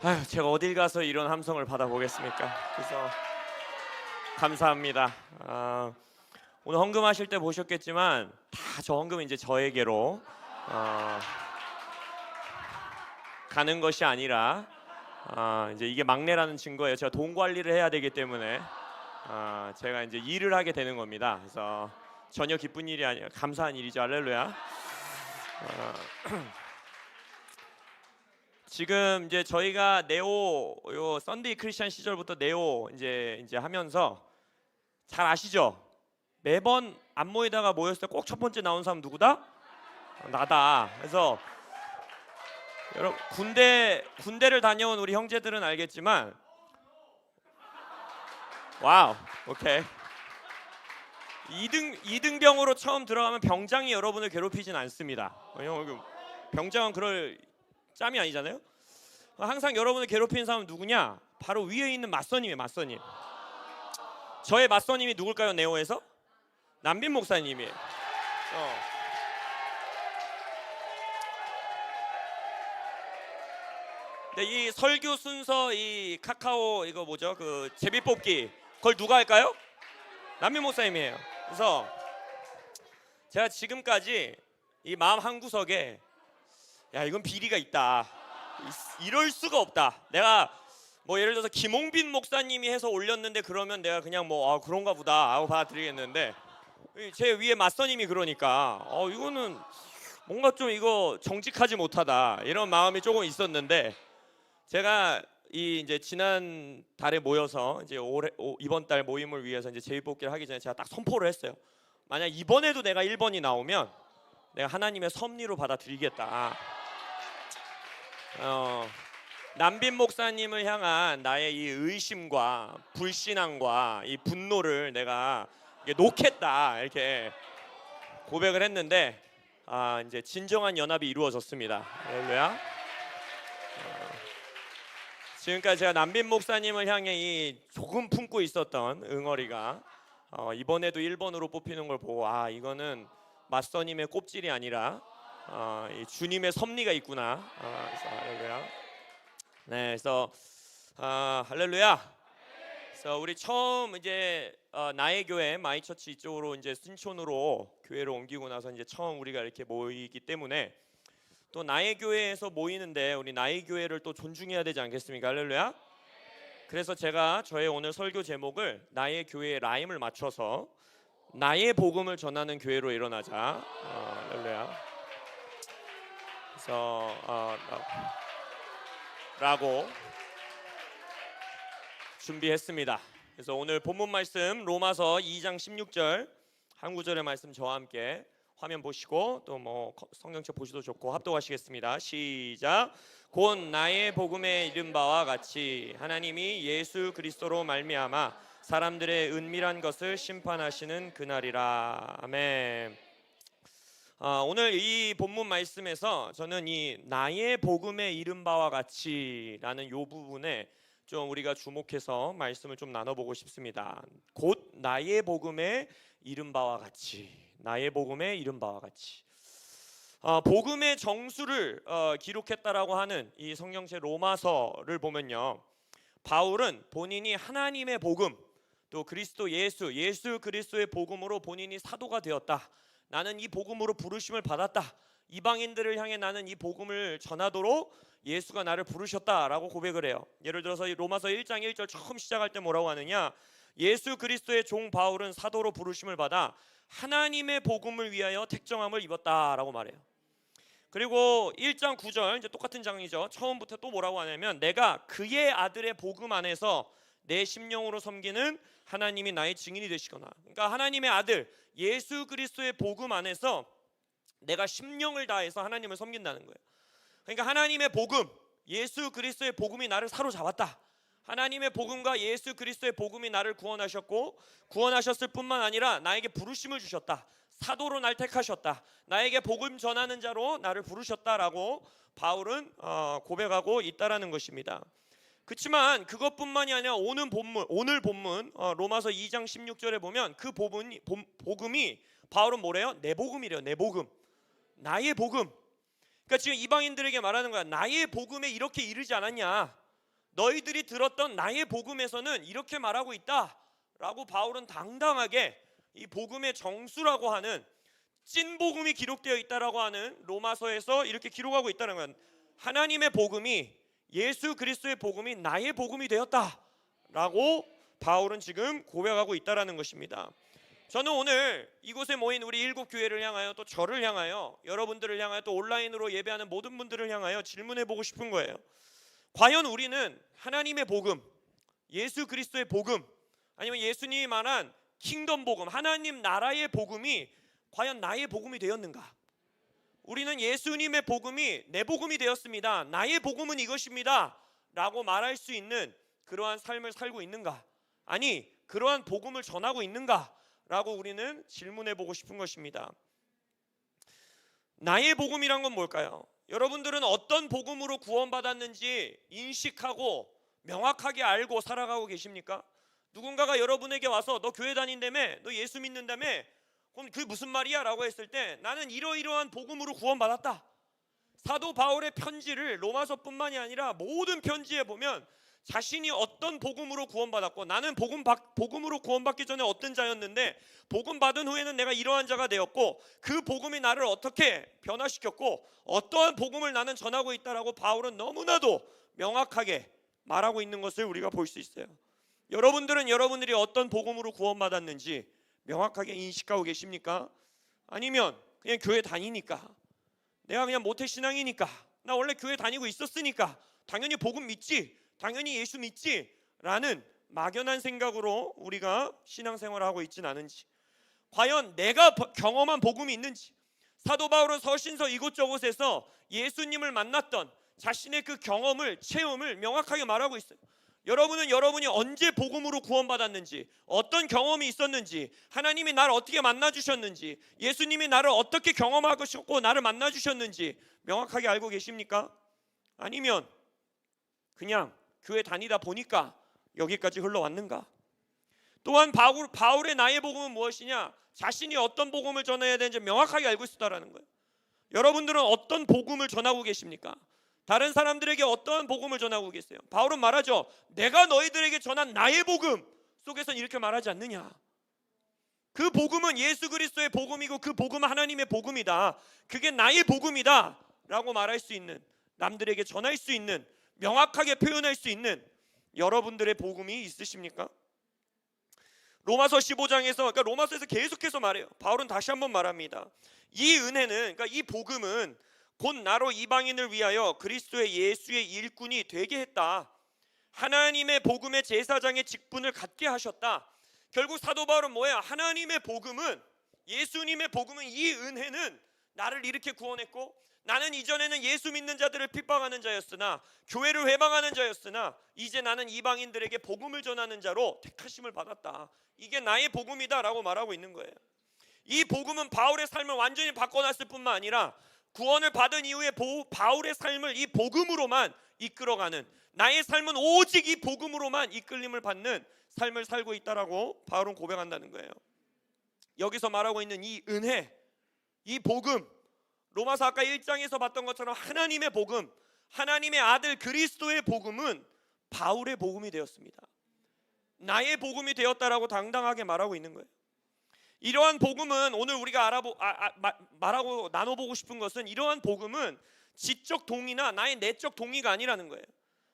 아유, 제가 어딜 가서 이런 함성을 받아보겠습니까? 그래서 감사합니다. 오늘 헌금하실 때 보셨겠지만 다 저 헌금은 이제 저에게로 가는 것이 아니라 이제 이게 막내라는 증거예요. 제가 돈 관리를 해야 되기 때문에 제가 이제 일을 하게 되는 겁니다. 그래서 전혀 기쁜 일이 아니라 감사한 일이죠. 할렐루야. 지금 이제 저희가 네오 요 썬데이 크리스천 시절부터 네오 이제 하면서 잘 아시죠? 매번 안 모이다가 모였을 때 꼭 첫 번째 나온 사람 누구다? 나다. 그래서 여러분 군대를 다녀온 우리 형제들은 알겠지만 와우 오케이 2등병으로 처음 들어가면 병장이 여러분을 괴롭히진 않습니다. 왜냐면 병장은 그럴 짬이 아니잖아요. 항상 여러분을 괴롭히는 사람은 누구냐? 바로 위에 있는 맞선님이에요. 맞선님. 저의 맞선님이 누굴까요? 네오에서? 남빈 목사님이에요. 근데 이 설교 순서 이 카카오 이거 뭐죠? 그 제비뽑기 그걸 누가 할까요? 남빈 목사님이에요. 그래서 제가 지금까지 이 마음 한 구석에 야 이건 비리가 있다. 이럴 수가 없다. 내가 뭐 예를 들어서 김홍빈 목사님이 해서 올렸는데 그러면 내가 그냥 뭐 그런가 보다 하고 받아들이겠는데 제 위에 맞선님이 그러니까 이거는 뭔가 좀 이거 정직하지 못하다 이런 마음이 조금 있었는데 제가 이 이제 지난 달에 모여서 이제 이번 달 모임을 위해서 이제 제비뽑기를 하기 전에 제가 딱 선포를 했어요. 만약 이번에도 내가 1번이 나오면 내가 하나님의 섭리로 받아들이겠다. 남빈 목사님을 향한 나의 이 의심과 불신앙과 이 분노를 내가 놓겠다 이렇게 고백을 했는데 이제 진정한 연합이 이루어졌습니다. 할렐루야. 지금까지 제가 남빈 목사님을 향해 이 조금 품고 있었던 응어리가 이번에도 1번으로 뽑히는 걸 보고 이거는 맞서님의 꼽질이 아니라 이 주님의 섭리가 있구나. 그래서 할렐루야. 네, 그래서 할렐루야. 그래서 우리 처음 이제 나의 교회 마이처치 이쪽으로 이제 순촌으로 교회를 옮기고 나서 이제 처음 우리가 이렇게 모이기 때문에 또 나의 교회에서 모이는데 우리 나의 교회를 또 존중해야 되지 않겠습니까? 할렐루야. 그래서 제가 저의 오늘 설교 제목을 나의 교회의 라임을 맞춰서 나의 복음을 전하는 교회로 일어나자. 할렐루야. 그래서 라고 준비했습니다. 그래서 오늘 본문 말씀 로마서 2장 16절 한 구절의 말씀 저와 함께 화면 보시고 또 뭐 성경책 보셔도 좋고 합독하시겠습니다. 시작. 곧 나의 복음에 이른 바와 같이 하나님이 예수 그리스도로 말미암아 사람들의 은밀한 것을 심판하시는 그날이라. 아멘. 오늘 이 본문 말씀에서 저는 이 나의 복음에 이른 바와 같이라는 요 부분에 좀 우리가 주목해서 말씀을 좀 나눠보고 싶습니다. 곧 나의 복음에 이른 바와 같이, 나의 복음에 이른 바와 같이. 복음의 정수를 기록했다라고 하는 이 성경책 로마서를 보면요, 바울은 본인이 하나님의 복음, 또 그리스도 예수 그리스도의 복음으로 본인이 사도가 되었다. 나는 이 복음으로 부르심을 받았다. 이방인들을 향해 나는 이 복음을 전하도록 예수가 나를 부르셨다라고 고백을 해요. 예를 들어서 이 로마서 1장 1절 처음 시작할 때 뭐라고 하느냐? 예수 그리스도의 종 바울은 사도로 부르심을 받아 하나님의 복음을 위하여 택정함을 입었다라고 말해요. 그리고 1장 9절 이제 똑같은 장이죠. 처음부터 또 뭐라고 하냐면 내가 그의 아들의 복음 안에서 내 심령으로 섬기는 하나님이 나의 증인이 되시거나. 그러니까 하나님의 아들 예수 그리스도의 복음 안에서 내가 심령을 다해서 하나님을 섬긴다는 거예요. 그러니까 하나님의 복음, 예수 그리스도의 복음이 나를 사로잡았다. 하나님의 복음과 예수 그리스도의 복음이 나를 구원하셨고 구원하셨을 뿐만 아니라 나에게 부르심을 주셨다. 사도로 날 택하셨다. 나에게 복음 전하는 자로 나를 부르셨다라고 바울은 고백하고 있다라는 것입니다. 그렇지만 그것뿐만이 아니라 오늘 본문 로마서 2장 16절에 보면 그 복음이 바울은 뭐래요? 내 복음이래요. 내 복음, 나의 복음. 그러니까 지금 이방인들에게 말하는 거야. 나의 복음에 이렇게 이르지 않았냐? 너희들이 들었던 나의 복음에서는 이렇게 말하고 있다라고 바울은 당당하게 이 복음의 정수라고 하는 찐 복음이 기록되어 있다라고 하는 로마서에서 이렇게 기록하고 있다는 건, 하나님의 복음이, 예수 그리스도의 복음이 나의 복음이 되었다라고 바울은 지금 고백하고 있다라는 것입니다. 저는 오늘 이곳에 모인 우리 일곱 교회를 향하여, 또 저를 향하여, 여러분들을 향하여, 또 온라인으로 예배하는 모든 분들을 향하여 질문해 보고 싶은 거예요. 과연 우리는 하나님의 복음, 예수 그리스도의 복음, 아니면 예수님이 말한 킹덤 복음, 하나님 나라의 복음이 과연 나의 복음이 되었는가? 우리는 예수님의 복음이 내 복음이 되었습니다, 나의 복음은 이것입니다 라고 말할 수 있는 그러한 삶을 살고 있는가? 아니, 그러한 복음을 전하고 있는가? 라고 우리는 질문해 보고 싶은 것입니다. 나의 복음이란 건 뭘까요? 여러분들은 어떤 복음으로 구원받았는지 인식하고 명확하게 알고 살아가고 계십니까? 누군가가 여러분에게 와서 너 교회 다닌다며, 너 예수 믿는다며, 그럼 그게 무슨 말이야? 라고 했을 때 나는 이러이러한 복음으로 구원받았다. 사도 바울의 편지를 로마서뿐만이 아니라 모든 편지에 보면 자신이 어떤 복음으로 구원받았고, 나는 복음으로 구원받기 전에 어떤 자였는데 복음 받은 후에는 내가 이러한 자가 되었고, 그 복음이 나를 어떻게 변화시켰고 어떠한 복음을 나는 전하고 있다라고 바울은 너무나도 명확하게 말하고 있는 것을 우리가 볼 수 있어요. 여러분들은 여러분들이 어떤 복음으로 구원받았는지 명확하게 인식하고 계십니까? 아니면 그냥 교회 다니니까, 내가 그냥 모태신앙이니까, 나 원래 교회 다니고 있었으니까 당연히 복음 믿지, 당연히 예수 믿지 라는 막연한 생각으로 우리가 신앙생활을 하고 있진 않은지, 과연 내가 경험한 복음이 있는지. 사도 바울은 서신서 이곳저곳에서 예수님을 만났던 자신의 그 경험을, 체험을 명확하게 말하고 있어요. 여러분은 여러분이 언제 복음으로 구원받았는지, 어떤 경험이 있었는지, 하나님이 나를 어떻게 만나주셨는지, 예수님이 나를 어떻게 경험하고 나를 만나주셨는지 명확하게 알고 계십니까? 아니면 그냥 교회 다니다 보니까 여기까지 흘러왔는가? 또한 바울의 나의 복음은 무엇이냐? 자신이 어떤 복음을 전해야 되는지 명확하게 알고 있었다라는 거예요. 여러분들은 어떤 복음을 전하고 계십니까? 다른 사람들에게 어떠한 복음을 전하고 계세요? 바울은 말하죠. 내가 너희들에게 전한 나의 복음 속에서는 이렇게 말하지 않느냐? 그 복음은 예수 그리스도의 복음이고 그 복음은 하나님의 복음이다, 그게 나의 복음이다 라고 말할 수 있는, 남들에게 전할 수 있는, 명확하게 표현할 수 있는 여러분들의 복음이 있으십니까? 로마서 15장에서, 그러니까 로마서에서 계속해서 말해요. 바울은 다시 한번 말합니다. 이 은혜는, 그러니까 이 복음은 곧 나로 이방인을 위하여 그리스도의 예수의 일꾼이 되게 했다. 하나님의 복음의 제사장의 직분을 갖게 하셨다. 결국 사도 바울은 뭐야? 하나님의 복음은, 예수님의 복음은, 이 은혜는 나를 이렇게 구원했고, 나는 이전에는 예수 믿는 자들을 핍박하는 자였으나, 교회를 회방하는 자였으나, 이제 나는 이방인들에게 복음을 전하는 자로 택하심을 받았다. 이게 나의 복음이다 라고 말하고 있는 거예요. 이 복음은 바울의 삶을 완전히 바꿔놨을 뿐만 아니라 구원을 받은 이후에 바울의 삶을 이 복음으로만 이끌어가는, 나의 삶은 오직 이 복음으로만 이끌림을 받는 삶을 살고 있다라고 바울은 고백한다는 거예요. 여기서 말하고 있는 이 은혜, 이 복음, 로마서 아까 1장에서 봤던 것처럼 하나님의 복음, 하나님의 아들 그리스도의 복음은 바울의 복음이 되었습니다. 나의 복음이 되었다라고 당당하게 말하고 있는 거예요. 이러한 복음은 오늘 우리가 말하고 나눠보고 싶은 것은, 이러한 복음은 지적 동의나 나의 내적 동의가 아니라는 거예요.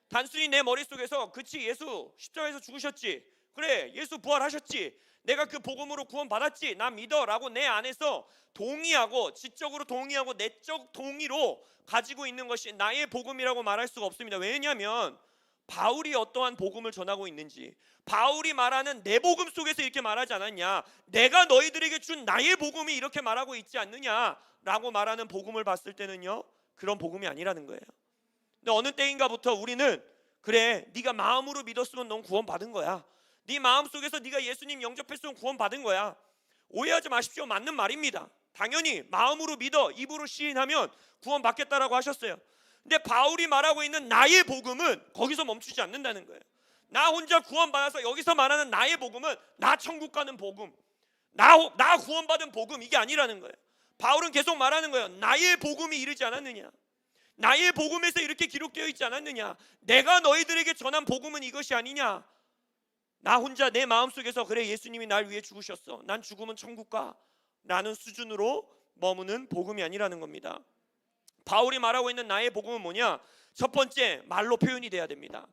단순히 내 머릿속에서 그치, 예수 십자가에서 죽으셨지, 그래 예수 부활하셨지, 내가 그 복음으로 구원받았지, 나 믿어 라고 내 안에서 동의하고, 지적으로 동의하고 내적 동의로 가지고 있는 것이 나의 복음이라고 말할 수가 없습니다. 왜냐하면 바울이 어떠한 복음을 전하고 있는지, 바울이 말하는 내 복음 속에서 이렇게 말하지 않았냐, 내가 너희들에게 준 나의 복음이 이렇게 말하고 있지 않느냐라고 말하는 복음을 봤을 때는요, 그런 복음이 아니라는 거예요. 근데 어느 때인가부터 우리는, 그래 네가 마음으로 믿었으면 넌 구원받은 거야, 네 마음속에서 네가 예수님 영접했으면 구원받은 거야. 오해하지 마십시오. 맞는 말입니다. 당연히 마음으로 믿어 입으로 시인하면 구원받겠다라고 하셨어요. 근데 바울이 말하고 있는 나의 복음은 거기서 멈추지 않는다는 거예요. 나 혼자 구원받아서 여기서 말하는 나의 복음은 나 천국 가는 복음, 나 구원받은 복음, 이게 아니라는 거예요. 바울은 계속 말하는 거예요. 나의 복음이 이르지 않았느냐, 나의 복음에서 이렇게 기록되어 있지 않았느냐? 내가 너희들에게 전한 복음은 이것이 아니냐? 나 혼자 내 마음속에서 그래 예수님이 날 위해 죽으셨어, 난 죽으면 천국 가 라는 수준으로 머무는 복음이 아니라는 겁니다. 바울이 말하고 있는 나의 복음은 뭐냐? 첫 번째, 말로 표현이 돼야 됩니다.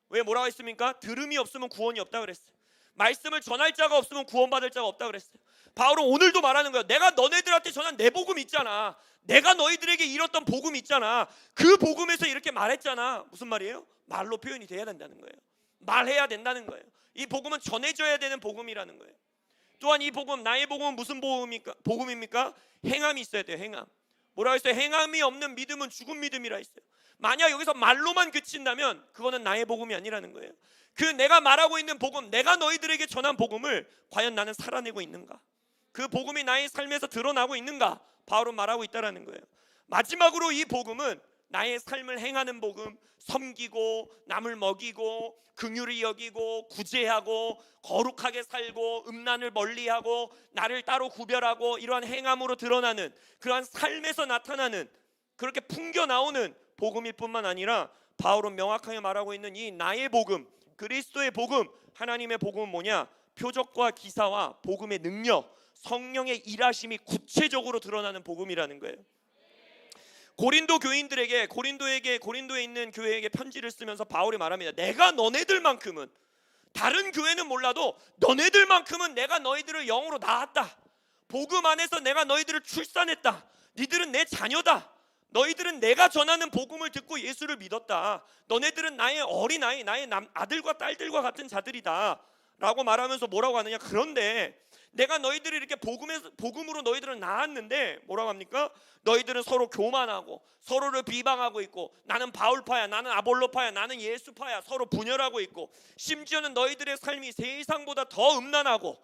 왜 뭐라고 했습니까? 들음이 없으면 구원이 없다 그랬어요. 말씀을 전할 자가 없으면 구원받을 자가 없다 그랬어요. 바울은 오늘도 말하는 거예요. 내가 너네들한테 전한 내 복음 있잖아, 내가 너희들에게 이뤘던 복음 있잖아, 그 복음에서 이렇게 말했잖아. 무슨 말이에요? 말로 표현이 돼야 된다는 거예요. 말해야 된다는 거예요. 이 복음은 전해져야 되는 복음이라는 거예요. 또한 이 복음, 나의 복음은 무슨 복음입니까? 행함이 있어야 돼요. 행함. 뭐라고 했어요? 행함이 없는 믿음은 죽은 믿음이라 했어요. 만약 여기서 말로만 그친다면 그거는 나의 복음이 아니라는 거예요. 그 내가 말하고 있는 복음, 내가 너희들에게 전한 복음을 과연 나는 살아내고 있는가? 그 복음이 나의 삶에서 드러나고 있는가? 바울은 말하고 있다라는 거예요. 마지막으로 이 복음은 나의 삶을 행하는 복음, 섬기고 남을 먹이고 긍휼히 여기고 구제하고 거룩하게 살고 음란을 멀리하고 나를 따로 구별하고 이러한 행함으로 드러나는 그러한 삶에서 나타나는 그렇게 풍겨 나오는 복음일 뿐만 아니라 바울은 명확하게 말하고 있는 이 나의 복음, 그리스도의 복음, 하나님의 복음은 뭐냐? 표적과 기사와 복음의 능력, 성령의 일하심이 구체적으로 드러나는 복음이라는 거예요. 고린도 교인들에게, 고린도에 있는 교회에게 편지를 쓰면서 바울이 말합니다. 내가 너네들만큼은, 다른 교회는 몰라도 너네들만큼은 내가 너희들을 영으로 낳았다. 복음 안에서 내가 너희들을 출산했다. 니들은 내 자녀다. 너희들은 내가 전하는 복음을 듣고 예수를 믿었다. 너네들은 나의 어린아이, 나의 아들과 딸들과 같은 자들이다 라고 말하면서 뭐라고 하느냐? 그런데 내가 너희들이 이렇게 복음으로 너희들을 낳았는데 뭐라고 합니까? 너희들은 서로 교만하고 서로를 비방하고 있고, 나는 바울파야, 나는 아볼로파야, 나는 예수파야, 서로 분열하고 있고, 심지어는 너희들의 삶이 세상보다 더 음란하고,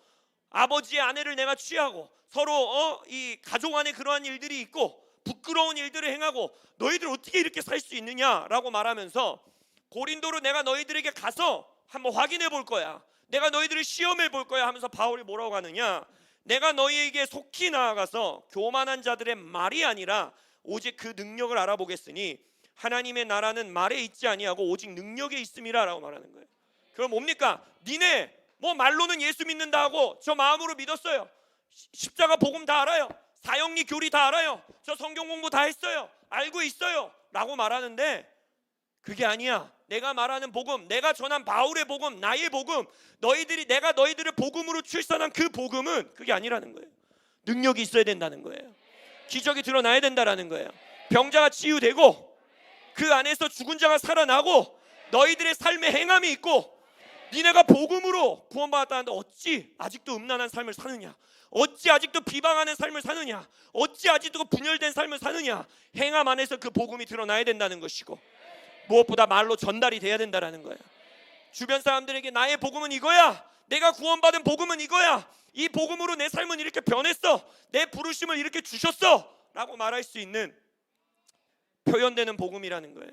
아버지의 아내를 내가 취하고, 서로 이 가족 안에 그러한 일들이 있고 부끄러운 일들을 행하고, 너희들 어떻게 이렇게 살 수 있느냐라고 말하면서 고린도로 내가 너희들에게 가서 한번 확인해 볼 거야, 내가 너희들을 시험해 볼 거야 하면서 바울이 뭐라고 하느냐? 내가 너희에게 속히 나아가서 교만한 자들의 말이 아니라 오직 그 능력을 알아보겠으니 하나님의 나라는 말에 있지 아니하고 오직 능력에 있음이라 라고 말하는 거예요. 그럼 뭡니까? 니네 뭐 말로는 예수 믿는다 하고 저 마음으로 믿었어요, 십자가 복음 다 알아요, 사형리 교리 다 알아요, 저 성경 공부 다 했어요, 알고 있어요 라고 말하는데 그게 아니야. 내가 말하는 복음, 내가 전한 바울의 복음, 나의 복음, 내가 너희들을 복음으로 출산한 그 복음은 그게 아니라는 거예요. 능력이 있어야 된다는 거예요. 기적이 드러나야 된다라는 거예요. 병자가 치유되고 그 안에서 죽은 자가 살아나고 너희들의 삶에 행함이 있고, 니네가 복음으로 구원받았다는데 어찌 아직도 음란한 삶을 사느냐? 어찌 아직도 비방하는 삶을 사느냐? 어찌 아직도 분열된 삶을 사느냐? 행함 안에서 그 복음이 드러나야 된다는 것이고, 무엇보다 말로 전달이 돼야 된다는 거예요. 주변 사람들에게 나의 복음은 이거야, 내가 구원받은 복음은 이거야, 이 복음으로 내 삶은 이렇게 변했어, 내 부르심을 이렇게 주셨어 라고 말할 수 있는 표현되는 복음이라는 거예요.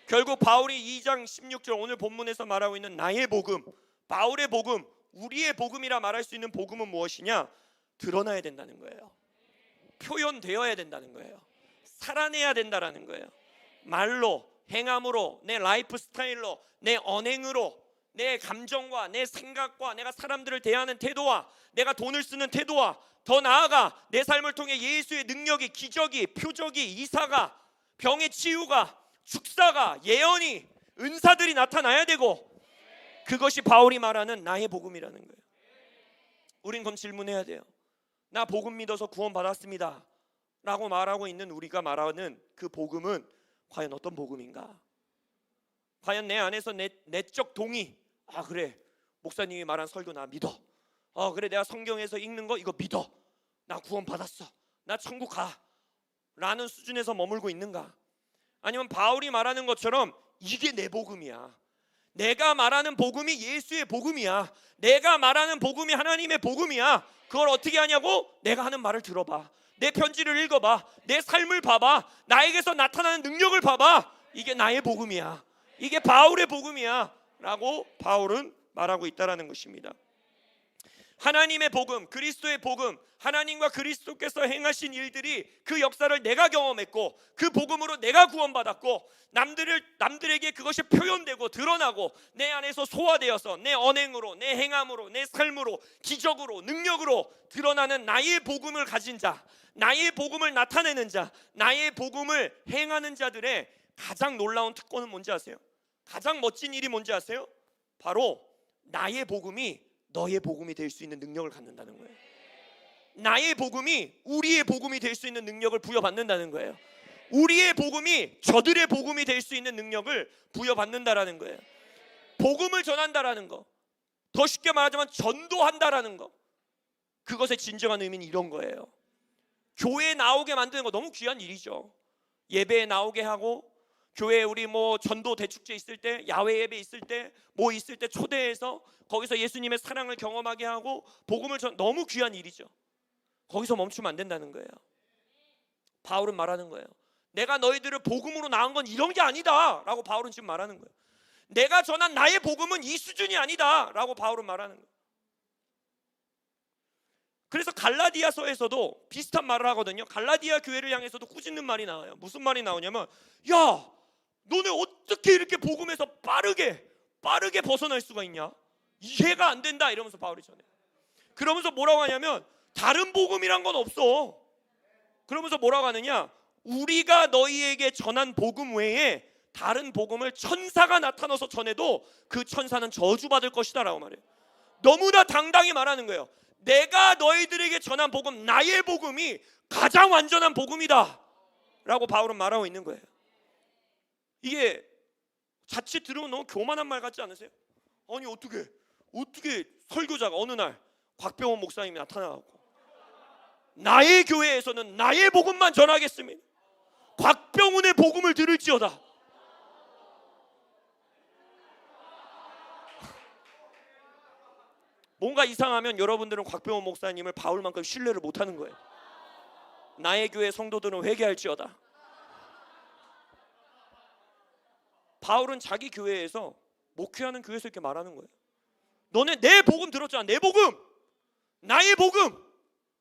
결국 바울이 2장 16절 오늘 본문에서 말하고 있는 나의 복음, 바울의 복음, 우리의 복음이라 말할 수 있는 복음은 무엇이냐? 드러나야 된다는 거예요. 표현되어야 된다는 거예요. 살아내야 된다는 거예요. 말로, 행함으로, 내 라이프 스타일로, 내 언행으로, 내 감정과 내 생각과 내가 사람들을 대하는 태도와 내가 돈을 쓰는 태도와 더 나아가 내 삶을 통해 예수의 능력이, 기적이, 표적이, 이사가, 병의 치유가, 축사가, 예언이, 은사들이 나타나야 되고, 그것이 바울이 말하는 나의 복음이라는 거예요. 우린 그럼 질문해야 돼요. 나 복음 믿어서 구원 받았습니다 라고 말하고 있는 우리가 말하는 그 복음은 과연 어떤 복음인가? 과연 내 안에서 내적 동의, 아 그래 목사님이 말한 설교 나 믿어, 그래 내가 성경에서 읽는 거 이거 믿어, 나 구원 받았어, 나 천국 가 라는 수준에서 머물고 있는가? 아니면 바울이 말하는 것처럼 이게 내 복음이야, 내가 말하는 복음이 예수의 복음이야, 내가 말하는 복음이 하나님의 복음이야, 그걸 어떻게 하냐고? 내가 하는 말을 들어봐, 내 편지를 읽어봐, 내 삶을 봐봐, 나에게서 나타나는 능력을 봐봐, 이게 나의 복음이야, 이게 바울의 복음이야 라고 바울은 말하고 있다는 것입니다. 하나님의 복음, 그리스도의 복음, 하나님과 그리스도께서 행하신 일들이 그 역사를 내가 경험했고 그 복음으로 내가 구원받았고 남들에게 그것이 표현되고 드러나고 내 안에서 소화되어서 내 언행으로, 내 행함으로, 내 삶으로, 기적으로, 능력으로 드러나는 나의 복음을 가진 자, 나의 복음을 나타내는 자, 나의 복음을 행하는 자들의 가장 놀라운 특권은 뭔지 아세요? 가장 멋진 일이 뭔지 아세요? 바로 나의 복음이 너의 복음이 될 수 있는 능력을 갖는다는 거예요. 나의 복음이 우리의 복음이 될 수 있는 능력을 부여받는다는 거예요. 우리의 복음이 저들의 복음이 될 수 있는 능력을 부여받는다라는 거예요. 복음을 전한다라는 거, 더 쉽게 말하자면 전도한다라는 거, 그것의 진정한 의미는 이런 거예요. 교회에 나오게 만드는 거 너무 귀한 일이죠. 예배에 나오게 하고, 교회에 우리 전도 대축제 있을 때, 야외 예배 있을 때, 있을 때 초대해서 거기서 예수님의 사랑을 경험하게 하고 복음을 너무 귀한 일이죠. 거기서 멈추면 안 된다는 거예요. 바울은 말하는 거예요. 내가 너희들을 복음으로 낳은 건 이런 게 아니다 라고 바울은 지금 말하는 거예요. 내가 전한 나의 복음은 이 수준이 아니다 라고 바울은 말하는 거예요. 그래서 갈라디아서에서도 비슷한 말을 하거든요. 갈라디아 교회를 향해서도 꾸짖는 말이 나와요. 무슨 말이 나오냐면, 야, 너네 어떻게 이렇게 복음에서 빠르게 벗어날 수가 있냐? 이해가 안 된다 이러면서 바울이 전해요. 그러면서 뭐라고 하냐면, 다른 복음이란 건 없어. 그러면서 뭐라고 하느냐, 우리가 너희에게 전한 복음 외에 다른 복음을 천사가 나타나서 전해도 그 천사는 저주받을 것이다 라고 말해요. 너무나 당당히 말하는 거예요. 내가 너희들에게 전한 복음, 나의 복음이 가장 완전한 복음이다 라고 바울은 말하고 있는 거예요. 이게 자칫 들으면 너무 교만한 말 같지 않으세요? 아니 어떻게 설교자가 어느 날 곽병원 목사님이 나타나고 나의 교회에서는 나의 복음만 전하겠습니다. 곽병훈의 복음을 들을지어다. 뭔가 이상하면 여러분들은 곽병원 목사님을 바울만큼 신뢰를 못하는 거예요. 나의 교회 성도들은 회개할지어다. 바울은 자기 교회에서 목회하는 교회에서 이렇게 말하는 거예요. 너네 내 복음 들었잖아. 내 복음, 나의 복음.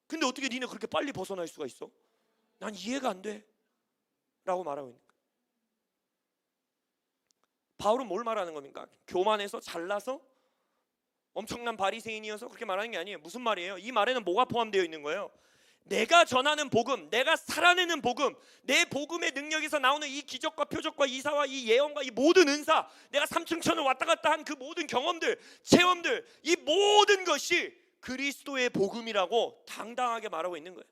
근데 어떻게 니네 그렇게 빨리 벗어날 수가 있어? 난 이해가 안 돼 라고 말하고 있는 거예요. 바울은 뭘 말하는 겁니까? 교만해서 잘나서 엄청난 바리새인이어서 그렇게 말하는 게 아니에요. 무슨 말이에요? 이 말에는 뭐가 포함되어 있는 거예요? 내가 전하는 복음, 내가 살아내는 복음, 내 복음의 능력에서 나오는 이 기적과 표적과 이사와 이 예언과 이 모든 은사, 내가 삼층천을 왔다 갔다 한 그 모든 경험들, 체험들, 이 모든 것이 그리스도의 복음이라고 당당하게 말하고 있는 거예요.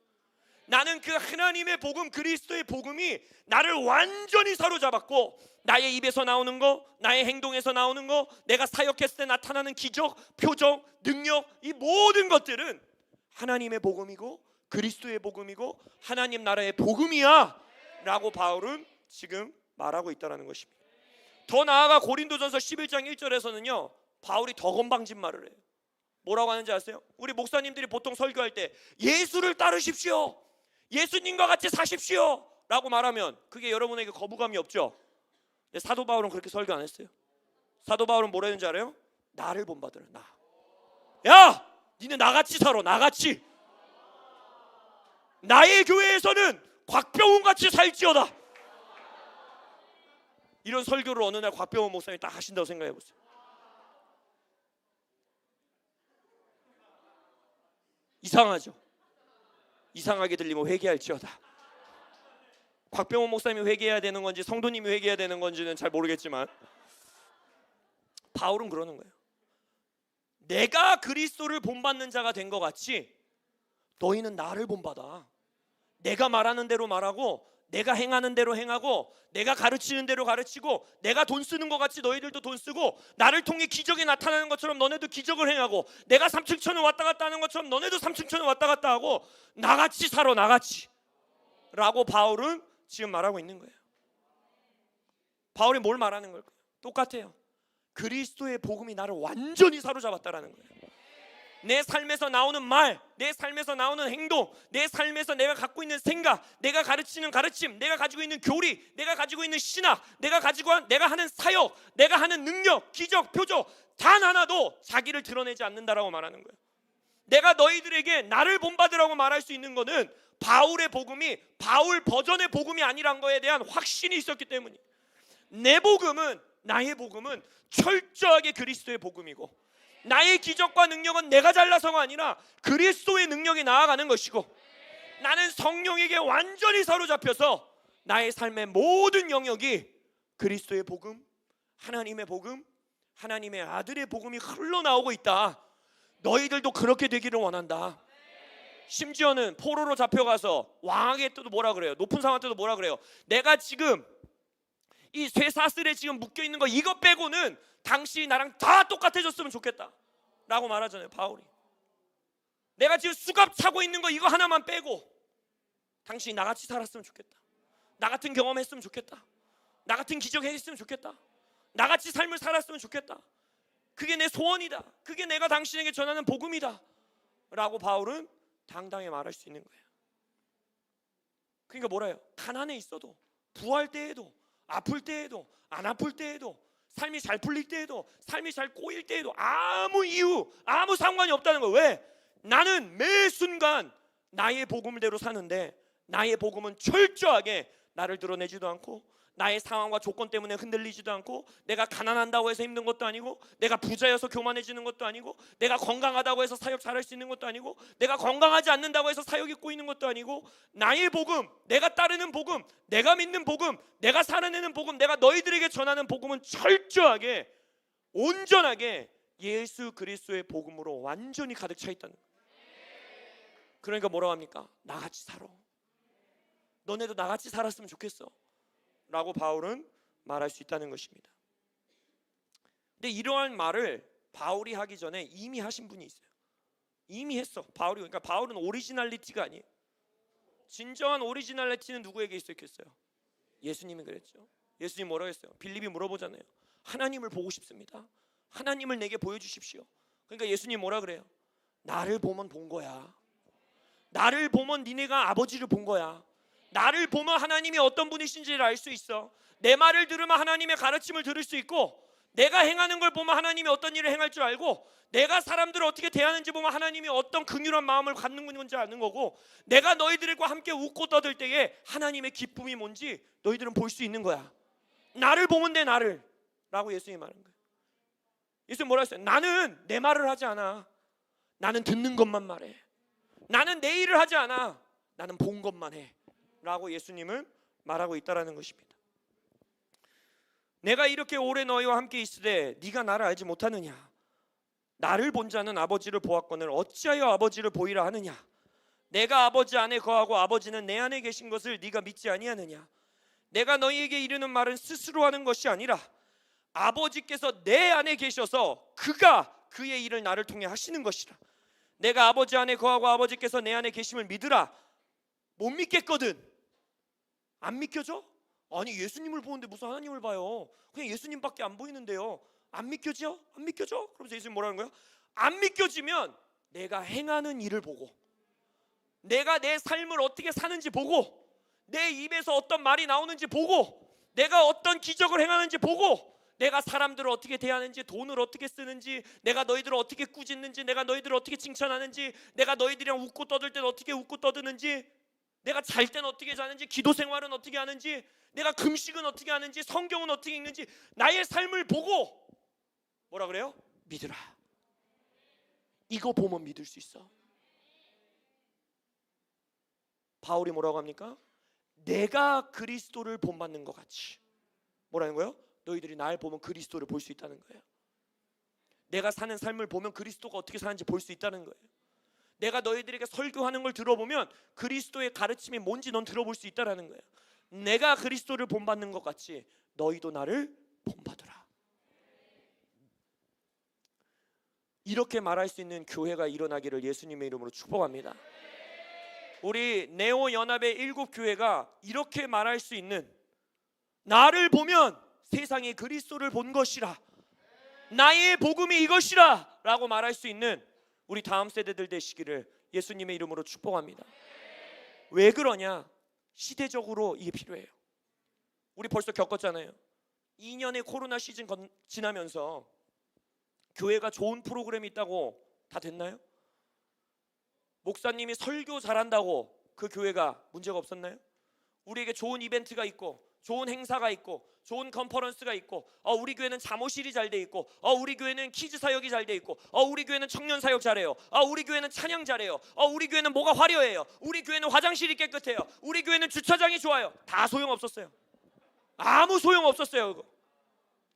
나는 그 하나님의 복음, 그리스도의 복음이 나를 완전히 사로잡았고, 나의 입에서 나오는 거, 나의 행동에서 나오는 거, 내가 사역했을 때 나타나는 기적, 표적, 능력, 이 모든 것들은 하나님의 복음이고 그리스도의 복음이고 하나님 나라의 복음이야 라고 바울은 지금 말하고 있다는 것입니다. 더 나아가 고린도전서 11장 1절에서는요 바울이 더 건방진 말을 해요. 뭐라고 하는지 아세요? 우리 목사님들이 보통 설교할 때 예수를 따르십시오, 예수님과 같이 사십시오 라고 말하면 그게 여러분에게 거부감이 없죠? 근데 사도 바울은 그렇게 설교 안 했어요. 사도 바울은 뭐라 했는지 알아요? 나를 본받으라. 나. 야, 니네 나같이 살아. 나같이. 나의 교회에서는 곽병훈 같이 살지어다. 이런 설교를 어느 날 곽병훈 목사님이 딱 하신다고 생각해 보세요. 이상하죠? 이상하게 들리면 회개할지어다. 곽병훈 목사님이 회개해야 되는 건지 성도님이 회개해야 되는 건지는 잘 모르겠지만 바울은 그러는 거예요. 내가 그리스도를 본받는 자가 된 것 같이 너희는 나를 본받아. 내가 말하는 대로 말하고 내가 행하는 대로 행하고 내가 가르치는 대로 가르치고 내가 돈 쓰는 것 같이 너희들도 돈 쓰고 나를 통해 기적이 나타나는 것처럼 너네도 기적을 행하고 내가 삼층천을 왔다 갔다 하는 것처럼 너네도 삼층천을 왔다 갔다 하고 나같이 살아. 나같이 라고 바울은 지금 말하고 있는 거예요. 바울이 뭘 말하는 걸까요? 똑같아요. 그리스도의 복음이 나를 완전히 사로잡았다라는 거예요. 내 삶에서 나오는 말, 내 삶에서 나오는 행동, 내 삶에서 내가 갖고 있는 생각, 내가 가르치는 가르침, 내가 가지고 있는 교리, 내가 가지고 있는 신학, 내가 하는 사역, 내가 하는 능력, 기적, 표적 단 하나도 자기를 드러내지 않는다라고 말하는 거예요. 내가 너희들에게 나를 본받으라고 말할 수 있는 것은 바울의 복음이 바울 버전의 복음이 아니란 거에 대한 확신이 있었기 때문이에요. 내 복음은, 나의 복음은 철저하게 그리스도의 복음이고, 나의 기적과 능력은 내가 잘나서가 아니라 그리스도의 능력이 나아가는 것이고, 나는 성령에게 완전히 사로잡혀서 나의 삶의 모든 영역이 그리스도의 복음, 하나님의 복음, 하나님의 아들의 복음이 흘러나오고 있다. 너희들도 그렇게 되기를 원한다. 심지어는 포로로 잡혀가서 왕에게도 뭐라 그래요? 높은 사람한테도 뭐라 그래요? 내가 지금 이 쇠사슬에 지금 묶여있는 거 이거 빼고는 당신이 나랑 다 똑같아졌으면 좋겠다 라고 말하잖아요, 바울이. 내가 지금 수갑 차고 있는 거 이거 하나만 빼고 당신이 나같이 살았으면 좋겠다. 나 같은 경험했으면 좋겠다. 나 같은 기적 했으면 좋겠다. 나같이 삶을 살았으면 좋겠다. 그게 내 소원이다. 그게 내가 당신에게 전하는 복음이다 라고 바울은 당당히 말할 수 있는 거예요. 그러니까 뭐라요? 가난에 있어도, 부할 때에도, 아플 때에도, 안 아플 때에도, 삶이 잘 풀릴 때에도, 삶이 잘 꼬일 때에도 아무 이유, 아무 상관이 없다는 거예요. 왜? 나는 매 순간 나의 복음대로 사는데, 나의 복음은 철저하게 나를 드러내지도 않고, 나의 상황과 조건 때문에 흔들리지도 않고, 내가 가난한다고 해서 힘든 것도 아니고, 내가 부자여서 교만해지는 것도 아니고, 내가 건강하다고 해서 사역 잘할 수 있는 것도 아니고, 내가 건강하지 않는다고 해서 사역이 꼬이는 것도 아니고, 나의 복음, 내가 따르는 복음, 내가 믿는 복음, 내가 살아내는 복음, 내가 너희들에게 전하는 복음은 철저하게 온전하게 예수 그리스도의 복음으로 완전히 가득 차 있다는 거예요. 그러니까 뭐라고 합니까? 나같이 살아. 너네도 나같이 살았으면 좋겠어 라고 바울은 말할 수 있다는 것입니다. 근데 이러한 말을 바울이 하기 전에 이미 하신 분이 있어요. 이미 했어, 바울이. 그러니까 바울은 오리지널리티가 아니에요. 진정한 오리지널리티는 누구에게 있었겠어요? 예수님이 그랬죠. 예수님 뭐라고 했어요? 빌립이 물어보잖아요. 하나님을 보고 싶습니다. 하나님을 내게 보여주십시오. 그러니까 예수님 뭐라 그래요? 나를 보면 본 거야. 나를 보면 니네가 아버지를 본 거야. 나를 보면 하나님이 어떤 분이신지를 알 수 있어. 내 말을 들으면 하나님의 가르침을 들을 수 있고, 내가 행하는 걸 보면 하나님이 어떤 일을 행할 줄 알고, 내가 사람들을 어떻게 대하는지 보면 하나님이 어떤 긍휼한 마음을 갖는 건지 아는 거고, 내가 너희들과 함께 웃고 떠들 때에 하나님의 기쁨이 뭔지 너희들은 볼 수 있는 거야. 나를 보면 돼, 나를 라고 예수님이 말한 거예요. 예수님 뭐라 했어요? 나는 내 말을 하지 않아. 나는 듣는 것만 말해. 나는 내 일을 하지 않아. 나는 본 것만 해 라고 예수님은 말하고 있다라는 것입니다. 내가 이렇게 오래 너희와 함께 있으되 네가 나를 알지 못하느냐? 나를 본 자는 아버지를 보았거늘 어찌하여 아버지를 보이라 하느냐? 내가 아버지 안에 거하고 아버지는 내 안에 계신 것을 네가 믿지 아니하느냐? 내가 너희에게 이르는 말은 스스로 하는 것이 아니라 아버지께서 내 안에 계셔서 그가 그의 일을 나를 통해 하시는 것이라. 내가 아버지 안에 거하고 아버지께서 내 안에 계심을 믿으라. 못 믿겠거든. 안 믿겨져? 아니 예수님을 보는데 무슨 하나님을 봐요? 그냥 예수님밖에 안 보이는데요. 안 믿겨져? 안 믿겨져? 그러면서 예수님 뭐라는 거예요? 안 믿겨지면 내가 행하는 일을 보고, 내가 내 삶을 어떻게 사는지 보고, 내 입에서 어떤 말이 나오는지 보고, 내가 어떤 기적을 행하는지 보고, 내가 사람들을 어떻게 대하는지, 돈을 어떻게 쓰는지, 내가 너희들을 어떻게 꾸짖는지, 내가 너희들을 어떻게 칭찬하는지, 내가 너희들이랑 웃고 떠들 때 어떻게 웃고 떠드는지, 내가 잘 때는 어떻게 자는지, 기도 생활은 어떻게 하는지, 내가 금식은 어떻게 하는지, 성경은 어떻게 읽는지, 나의 삶을 보고 뭐라 그래요? 믿으라. 이거 보면 믿을 수 있어. 바울이 뭐라고 합니까? 내가 그리스도를 본받는 것 같이. 뭐라는 거예요? 너희들이 날 보면 그리스도를 볼 수 있다는 거예요. 내가 사는 삶을 보면 그리스도가 어떻게 사는지 볼 수 있다는 거예요. 내가 너희들에게 설교하는 걸 들어보면 그리스도의 가르침이 뭔지 넌 들어볼 수 있다는 거예요. 내가 그리스도를 본받는 것 같이 너희도 나를 본받으라. 이렇게 말할 수 있는 교회가 일어나기를 예수님의 이름으로 축복합니다. 우리 네오 연합의 7 교회가 이렇게 말할 수 있는, 나를 보면 세상이 그리스도를 본 것이라, 나의 복음이 이것이라 라고 말할 수 있는 우리 다음 세대들 되시기를 예수님의 이름으로 축복합니다. 왜 그러냐? 시대적으로 이게 필요해요. 우리 벌써 겪었잖아요. 2년의 코로나 시즌 지나면서 교회가 좋은 프로그램이 있다고 다 됐나요? 목사님이 설교 잘한다고 그 교회가 문제가 없었나요? 우리에게 좋은 이벤트가 있고 좋은 행사가 있고 좋은 컨퍼런스가 있고 우리 교회는 잠옷실이 잘 돼 있고 우리 교회는 키즈 사역이 잘 돼 있고 우리 교회는 청년 사역 잘해요. 우리 교회는 찬양 잘해요. 우리 교회는 뭐가 화려해요. 우리 교회는 화장실이 깨끗해요. 우리 교회는 주차장이 좋아요. 다 소용없었어요. 아무 소용없었어요. 그거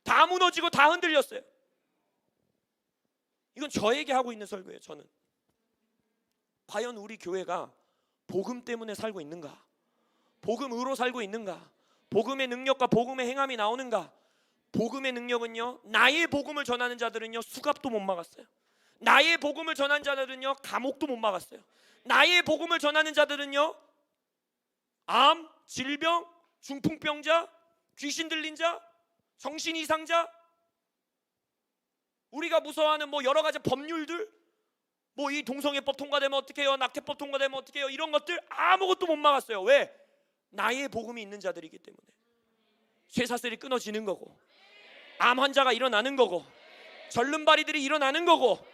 다 무너지고 다 흔들렸어요. 이건 저에게 하고 있는 설교예요. 저는 과연 우리 교회가 복음 때문에 살고 있는가? 복음으로 살고 있는가? 복음의 능력과 복음의 행함이 나오는가? 복음의 능력은요, 나의 복음을 전하는 자들은요 수갑도 못 막았어요. 나의 복음을 전하는 자들은요 감옥도 못 막았어요. 나의 복음을 전하는 자들은요 암, 질병, 중풍병자, 귀신 들린 자, 정신 이상자, 우리가 무서워하는 뭐 여러 가지 법률들, 뭐 이 동성애법 통과되면 어떻게 해요, 낙태법 통과되면 어떻게 해요, 이런 것들 아무것도 못 막았어요. 왜? 나의 복음이 있는 자들이기 때문에. 쇠사슬이 끊어지는 거고, 암 환자가 일어나는 거고, 절름발이들이 일어나는 거고,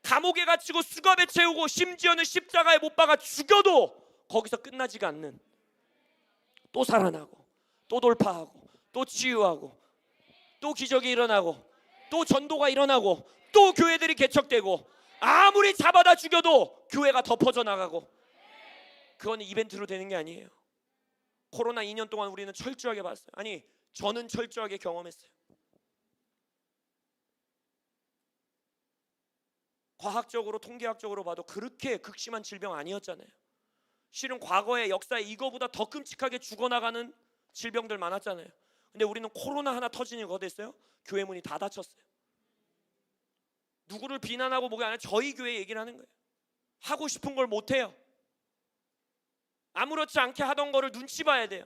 감옥에 갇히고 수갑에 채우고 심지어는 십자가에 못 박아 죽여도 거기서 끝나지가 않는, 또 살아나고 또 돌파하고 또 치유하고 또 기적이 일어나고 또 전도가 일어나고 또 교회들이 개척되고, 아무리 잡아다 죽여도 교회가 더 퍼져나가고. 그건 이벤트로 되는 게 아니에요. 코로나 2년 동안 우리는 철저하게 봤어요. 아니, 저는 철저하게 경험했어요. 과학적으로 통계학적으로 봐도 그렇게 극심한 질병 아니었잖아요. 실은 과거의 역사에 이거보다 더 끔찍하게 죽어나가는 질병들 많았잖아요. 근데 우리는 코로나 하나 터지니 거 됐어요? 교회 문이 다 닫혔어요. 누구를 비난하고 뭐가 아니라 저희 교회 얘기를 하는 거예요. 하고 싶은 걸 못해요. 아무렇지 않게 하던 거를 눈치 봐야 돼요.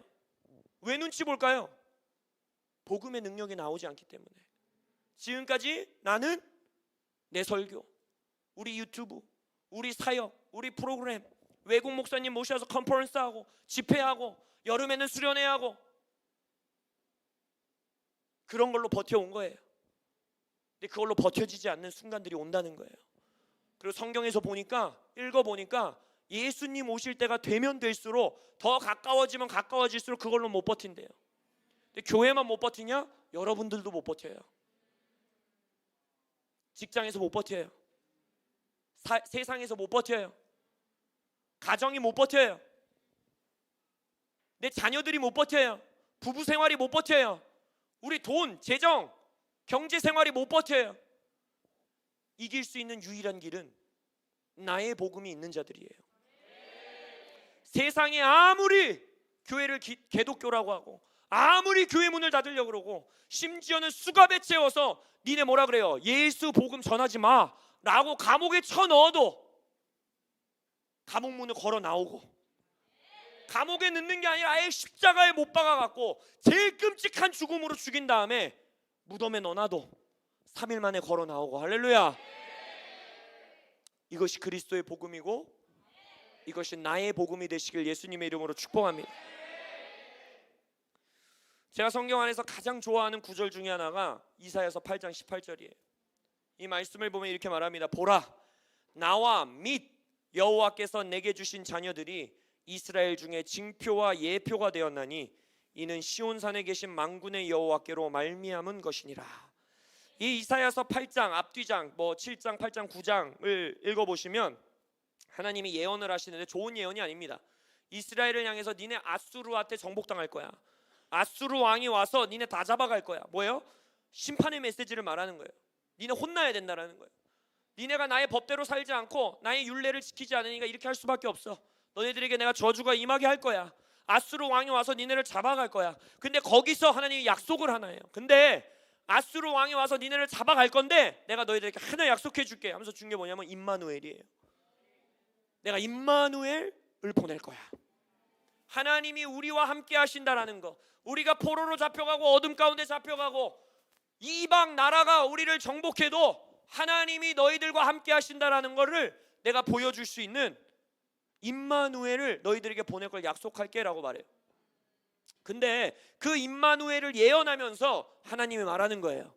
왜 눈치 볼까요? 복음의 능력이 나오지 않기 때문에. 지금까지 나는 내 설교, 우리 유튜브, 우리 사역, 우리 프로그램, 외국 목사님 모셔서 컨퍼런스하고 집회하고 여름에는 수련회하고 그런 걸로 버텨온 거예요. 근데 그걸로 버텨지지 않는 순간들이 온다는 거예요. 그리고 성경에서 보니까, 읽어보니까 예수님 오실 때가 되면 될수록 더 가까워지면 가까워질수록 그걸로 못 버틴대요. 근데 교회만 못 버티냐? 여러분들도 못 버텨요. 직장에서 못 버텨요. 세상에서 못 버텨요. 가정이 못 버텨요. 내 자녀들이 못 버텨요. 부부 생활이 못 버텨요. 우리 돈, 재정, 경제 생활이 못 버텨요. 이길 수 있는 유일한 길은 나의 복음이 있는 자들이에요. 세상에 아무리 교회를 개독교라고 하고 아무리 교회 문을 닫으려고 그러고 심지어는 수갑에 채워서 니네 뭐라 그래요? 예수 복음 전하지 마 라고 감옥에 쳐넣어도 감옥 문을 걸어 나오고, 감옥에 넣는 게 아니라 아예 십자가에 못 박아갖고 제일 끔찍한 죽음으로 죽인 다음에 무덤에 넣어놔도 3일 만에 걸어 나오고. 할렐루야. 이것이 그리스도의 복음이고 이것이 나의 복음이 되시길 예수님의 이름으로 축복합니다. 제가 성경 안에서 가장 좋아하는 구절 중에 하나가 이사야서 8장 18절이에요. 이 말씀을 보면 이렇게 말합니다. 보라, 나와 및 여호와께서 내게 주신 자녀들이 이스라엘 중에 징표와 예표가 되었나니 이는 시온산에 계신 만군의 여호와께로 말미암은 것이니라. 이 이사야서 8장 앞뒤장 7장 8장 9장을 읽어보시면 하나님이 예언을 하시는데 좋은 예언이 아닙니다. 이스라엘을 향해서 니네 아수르한테 정복당할 거야. 아수르 왕이 와서 니네 다 잡아갈 거야. 뭐예요? 심판의 메시지를 말하는 거예요. 니네 혼나야 된다라는 거예요. 니네가 나의 법대로 살지 않고 나의 율례를 지키지 않으니까 이렇게 할 수밖에 없어. 너희들에게 내가 저주가 임하게 할 거야. 아수르 왕이 와서 니네를 잡아갈 거야. 근데 거기서 하나님이 약속을 하나 해요. 근데 아수르 왕이 와서 니네를 잡아갈 건데 내가 너희들에게 하나 약속해 줄게 하면서 준 게 뭐냐면 임마누엘이에요. 내가 임마누엘을 보낼 거야. 하나님이 우리와 함께 하신다라는 거. 우리가 포로로 잡혀가고 어둠 가운데 잡혀가고 이방 나라가 우리를 정복해도 하나님이 너희들과 함께 하신다라는 거를 내가 보여줄 수 있는 임마누엘을 너희들에게 보낼 걸 약속할게 라고 말해요. 근데 그 임마누엘을 예언하면서 하나님이 말하는 거예요.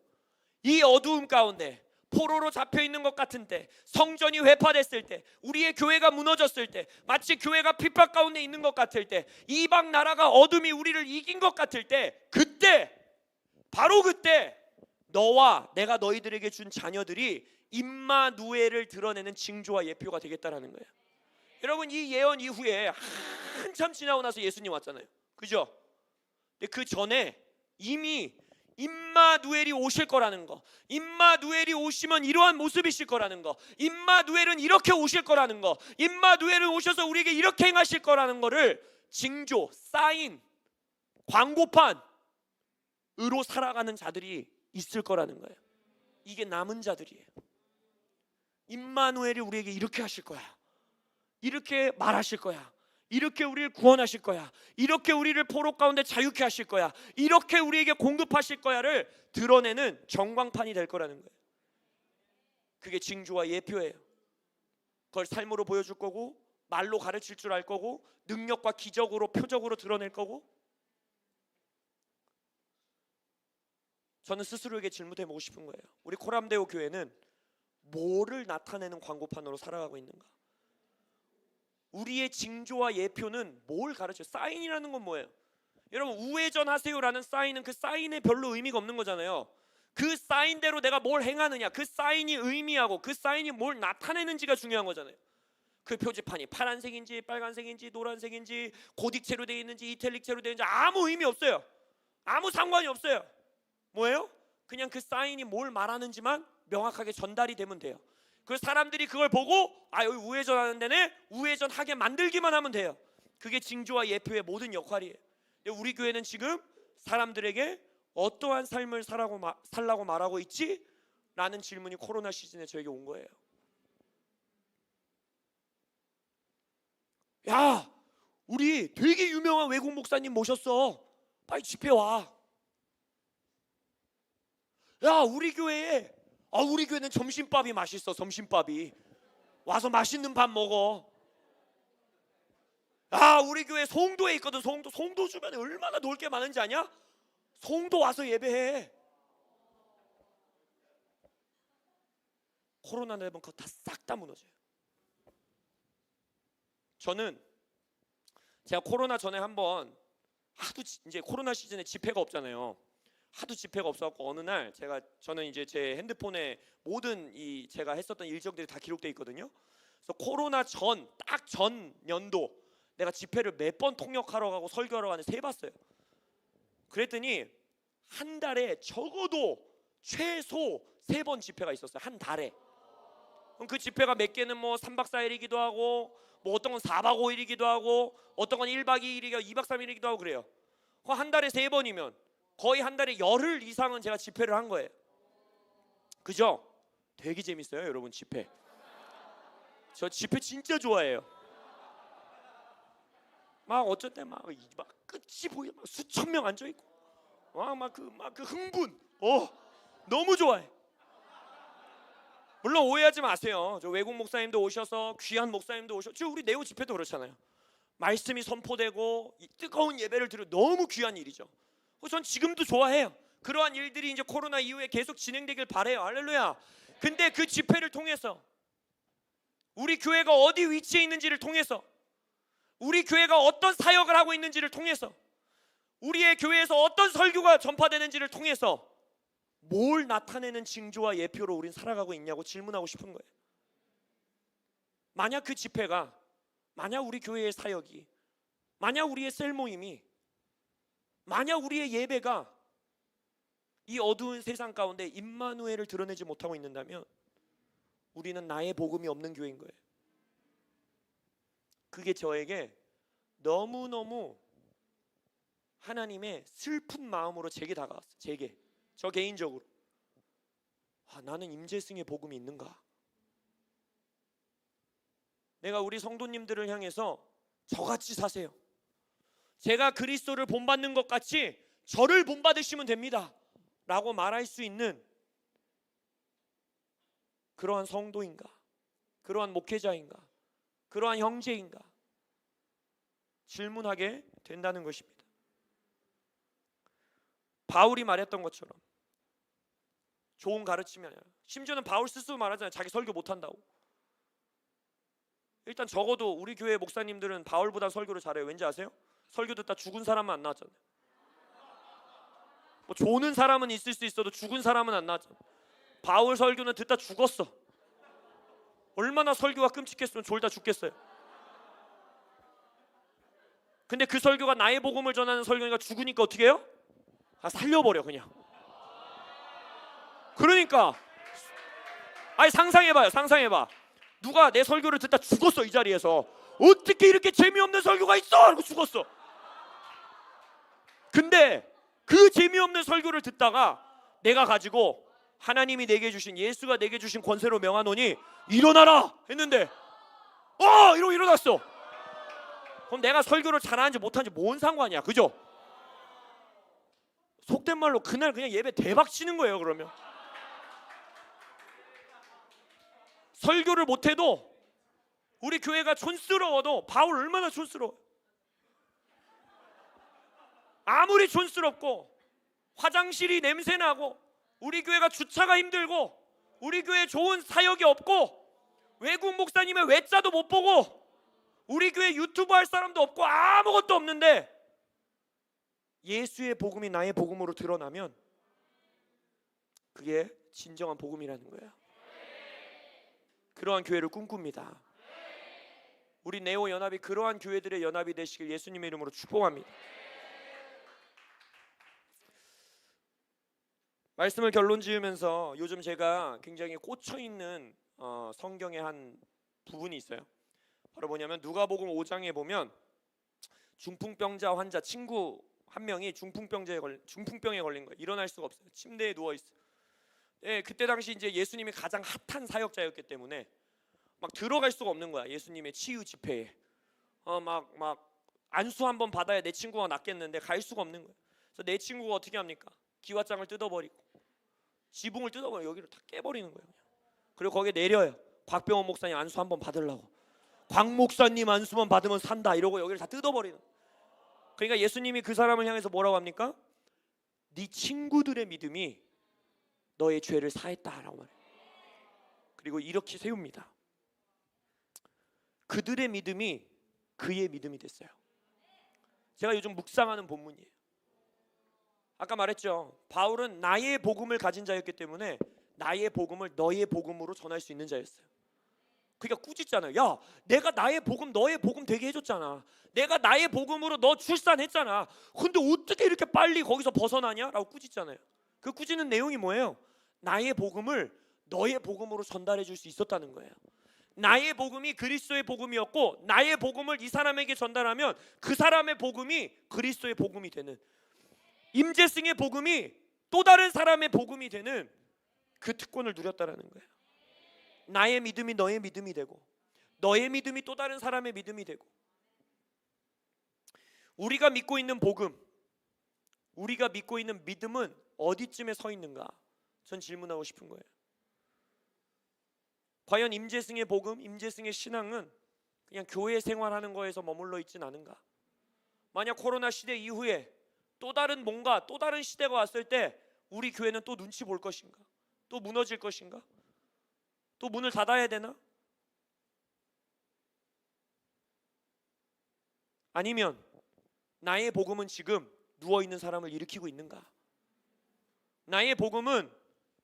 이 어두움 가운데, 포로로 잡혀 있는 것 같은 때, 성전이 회파됐을 때, 우리의 교회가 무너졌을 때, 마치 교회가 핍박 가운데 있는 것 같을 때, 이방 나라가 어둠이 우리를 이긴 것 같을 때, 그때, 바로 그때 너와 내가 너희들에게 준 자녀들이 임마누엘을 드러내는 징조와 예표가 되겠다라는 거예요. 여러분, 이 예언 이후에 한참 지나고 나서 예수님 왔잖아요. 그죠? 근데 그 전에 이미 임마누엘이 오실 거라는 거, 임마누엘이 오시면 이러한 모습이실 거라는 거, 임마누엘은 이렇게 오실 거라는 거, 임마누엘은 오셔서 우리에게 이렇게 행하실 거라는 거를 징조, 사인, 광고판으로 살아가는 자들이 있을 거라는 거예요. 이게 남은 자들이에요. 임마누엘이 우리에게 이렇게 하실 거야, 이렇게 말하실 거야, 이렇게 우리를 구원하실 거야, 이렇게 우리를 포로 가운데 자유케 하실 거야, 이렇게 우리에게 공급하실 거야를 드러내는 전광판이 될 거라는 거예요. 그게 징조와 예표예요. 그걸 삶으로 보여줄 거고, 말로 가르칠 줄 알 거고, 능력과 기적으로 표적으로 드러낼 거고. 저는 스스로에게 질문해보고 싶은 거예요. 우리 코람데오 교회는 뭐를 나타내는 광고판으로 살아가고 있는가? 우리의 징조와 예표는 뭘 가르쳐요? 사인이라는 건 뭐예요? 여러분, 우회전 하세요라는 사인은 그 사인에 별로 의미가 없는 거잖아요. 그 사인대로 내가 뭘 행하느냐, 그 사인이 의미하고 그 사인이 뭘 나타내는지가 중요한 거잖아요. 그 표지판이 파란색인지 빨간색인지 노란색인지 고딕체로 되어 있는지 이탈릭체로 되어 있는지 아무 의미 없어요. 아무 상관이 없어요. 뭐예요? 그냥 그 사인이 뭘 말하는지만 명확하게 전달이 되면 돼요. 그 사람들이 그걸 보고 아, 여기 우회전 하는 데네, 우회전 하게 만들기만 하면 돼요. 그게 징조와 예표의 모든 역할이에요. 근데 우리 교회는 지금 사람들에게 어떠한 삶을 살라고 말하고 있지? 라는 질문이 코로나 시즌에 저에게 온 거예요. 야, 우리 되게 유명한 외국 목사님 모셨어, 빨리 집회 와. 야, 우리 교회에 우리 교회는 점심밥이 맛있어. 점심밥이 와서 맛있는 밥 먹어. 야, 우리 교회 송도에 있거든. 송도 주변에 얼마나 놀 게 많은지 아냐? 송도 와서 예배해. 코로나 되면 그거 다 싹 다 무너져요. 저는 제가 코로나 전에 한번 이제 코로나 시즌에 집회가 없잖아요. 하도 집회가 없어갖고 어느 날 저는 이제 제 핸드폰에 모든 제가 했었던 일정들이 다 기록돼 있거든요. 그래서 코로나 딱 전 연도 내가 집회를 몇 번 통역하러 가고 설교하러 가는데 세 봤어요. 그랬더니 한 달에 적어도 최소 3번 집회가 있었어요. 한 달에. 그럼 그 집회가 몇 개는 뭐 3박 4일이기도 하고, 뭐 어떤 건 4박 5일이기도 하고, 어떤 건 1박 2일이기도 하고 2박 3일이기도 하고 그래요. 한 달에 3번이면 거의 한 달에 열흘 이상은 제가 집회를 한 거예요. 그죠? 되게 재밌어요, 여러분. 집회. 저 집회 진짜 좋아해요. 막 어쩔 때 막 끝이 보여, 막 수천 명 앉아 있고, 막 그 흥분, 너무 좋아해. 물론 오해하지 마세요. 저 외국 목사님도 오셔서, 귀한 목사님도 오셔서, 우리 네오 집회도 그렇잖아요. 말씀이 선포되고 뜨거운 예배를 드려 너무 귀한 일이죠. 전 지금도 좋아해요. 그러한 일들이 이제 코로나 이후에 계속 진행되길 바래요. 할렐루야. 근데 그 집회를 통해서, 우리 교회가 어디 위치에 있는지를 통해서, 우리 교회가 어떤 사역을 하고 있는지를 통해서, 우리의 교회에서 어떤 설교가 전파되는지를 통해서 뭘 나타내는 징조와 예표로 우린 살아가고 있냐고 질문하고 싶은 거예요. 만약 그 집회가, 만약 우리 교회의 사역이, 만약 우리의 셀 모임이, 만약 우리의 예배가 이 어두운 세상 가운데 임마누엘을 드러내지 못하고 있는다면 우리는 나의 복음이 없는 교회인 거예요. 그게 저에게 너무너무 하나님의 슬픈 마음으로 제게 다가왔어요. 저 개인적으로 나는 임재승의 복음이 있는가? 내가 우리 성도님들을 향해서 저같이 사세요, 제가 그리스도를 본받는 것 같이 저를 본받으시면 됩니다 라고 말할 수 있는 그러한 성도인가? 그러한 목회자인가? 그러한 형제인가? 질문하게 된다는 것입니다. 바울이 말했던 것처럼 좋은 가르침이 아니라, 심지어는 바울 스스로 말하잖아요. 자기 설교 못한다고. 일단 적어도 우리 교회 목사님들은 바울보다 설교를 잘해요. 왠지 아세요? 설교 듣다 죽은 사람은 안 나왔잖아요. 뭐 조는 사람은 있을 수 있어도 죽은 사람은 안 나왔잖아요. 바울 설교는 듣다 죽었어. 얼마나 설교가 끔찍했으면 졸다 죽겠어요. 근데 그 설교가 나의 복음을 전하는 설교니까 죽으니까 어떻게 해요? 살려버려 그냥. 그러니까 아니 상상해봐요. 상상해봐. 누가 내 설교를 듣다 죽었어. 이 자리에서 어떻게 이렇게 재미없는 설교가 있어? 이러고 죽었어. 근데 그 재미없는 설교를 듣다가 내가 가지고 하나님이 내게 주신, 예수가 내게 주신 권세로 명하노니 일어나라 했는데 이러고 일어났어. 그럼 내가 설교를 잘하는지 못하는지 뭔 상관이야, 그죠? 속된 말로 그날 그냥 예배 대박 치는 거예요. 그러면 설교를 못해도 우리 교회가 촌스러워도 바울 얼마나 촌스러워. 아무리 촌스럽고 화장실이 냄새나고 우리 교회가 주차가 힘들고 우리 교회 좋은 사역이 없고 외국 목사님의 외자도 못 보고 우리 교회 유튜브 할 사람도 없고 아무것도 없는데 예수의 복음이 나의 복음으로 드러나면 그게 진정한 복음이라는 거예요. 그러한 교회를 꿈꿉니다. 우리 네오 연합이 그러한 교회들의 연합이 되시길 예수님의 이름으로 축복합니다. 말씀을 결론 지으면서 요즘 제가 굉장히 꽂혀있는 성경의 한 부분이 있어요. 바로 뭐냐면 누가복음 5장에 보면 중풍병자 환자 친구 한 명이 중풍병에 걸린 거예요. 일어날 수가 없어요. 침대에 누워 있어요. 예, 그때 당시 이제 예수님이 가장 핫한 사역자였기 때문에 막 들어갈 수가 없는 거야. 예수님의 치유 집회에 막 안수 한번 받아야 내 친구가 낫겠는데 갈 수가 없는 거예요. 그래서 내 친구가 어떻게 합니까? 기왓장을 뜯어버리고 지붕을 뜯어버려 여기를 다 깨버리는 거예요. 그리고 거기에 내려요. 곽병원 목사님 안수 한번 받으려고. 곽 목사님 안수만 받으면 산다 이러고 여기를 다 뜯어버리는. 그러니까 예수님이 그 사람을 향해서 뭐라고 합니까? 네 친구들의 믿음이 너의 죄를 사했다라고 말해요. 그리고 이렇게 세웁니다. 그들의 믿음이 그의 믿음이 됐어요. 제가 요즘 묵상하는 본문이에요. 아까 말했죠. 바울은 나의 복음을 가진 자였기 때문에 나의 복음을 너의 복음으로 전할 수 있는 자였어요. 그러니까 꾸짖잖아요. 야, 내가 나의 복음 너의 복음 되게 해줬잖아. 내가 나의 복음으로 너 출산했잖아. 근데 어떻게 이렇게 빨리 거기서 벗어나냐? 라고 꾸짖잖아요. 그 꾸짖는 내용이 뭐예요? 나의 복음을 너의 복음으로 전달해 줄 수 있었다는 거예요. 나의 복음이 그리스도의 복음이었고 나의 복음을 이 사람에게 전달하면 그 사람의 복음이 그리스도의 복음이 되는, 임재승의 복음이 또 다른 사람의 복음이 되는 그 특권을 누렸다라는 거예요. 나의 믿음이 너의 믿음이 되고 너의 믿음이 또 다른 사람의 믿음이 되고, 우리가 믿고 있는 복음, 우리가 믿고 있는 믿음은 어디쯤에 서 있는가? 전 질문하고 싶은 거예요. 과연 임재승의 복음, 임재승의 신앙은 그냥 교회 생활하는 거에서 머물러 있진 않은가? 만약 코로나 시대 이후에 또 다른 뭔가 또 다른 시대가 왔을 때 우리 교회는 또 눈치 볼 것인가? 또 무너질 것인가? 또 문을 닫아야 되나? 아니면 나의 복음은 지금 누워있는 사람을 일으키고 있는가? 나의 복음은